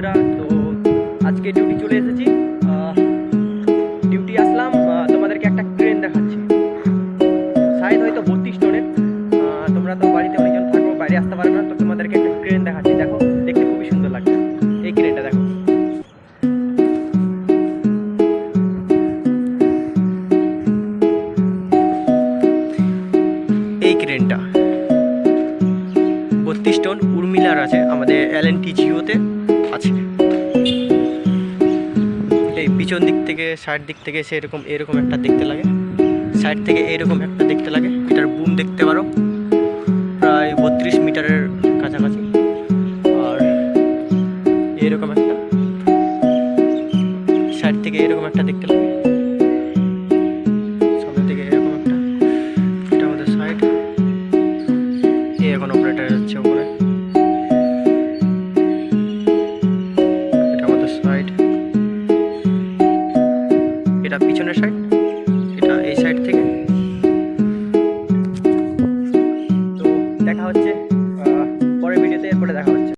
বন্ধুরা, তো আজকে ডিউটি চলে এসেছি। ডিউটি আসলাম, তোমাদেরকে একটা ক্রেন দেখাচ্ছি। শায়দ হয়তো 32 টনের। তোমরা তো বাড়িতে অনেকজন থাকো, বাইরে আসতে পারবে না, তো তোমাদেরকে একটা ক্রেন দেখাচ্ছি। দেখো, দেখতে খুবই সুন্দর লাগছে। এই ক্রেনটা দেখো। এই ক্রেনটা 32 টন উর্মিলার আছে, আমাদের LNT জিওতে আছে। এই পিছন দিক থেকে সাইড দিক থেকে সেরকম এরকম একটা দেখতে লাগে, সাইড থেকে এরকম একটা দেখতে লাগে। এটার বুম দেখতে পারো, প্রায় 32 মিটারের কাছাকাছি। আর এরকম একটা সাইড থেকে এরকম একটা দেখতে লাগে, সামনে থেকে এরকম একটা। এটা আমাদের সাইড, এখন অপারেটর যাচ্ছে উপরে। এটা আমাদের সাইড, এটা পিছনের সাইড, এটা এই সাইড থেকে। তো দেখা হচ্ছে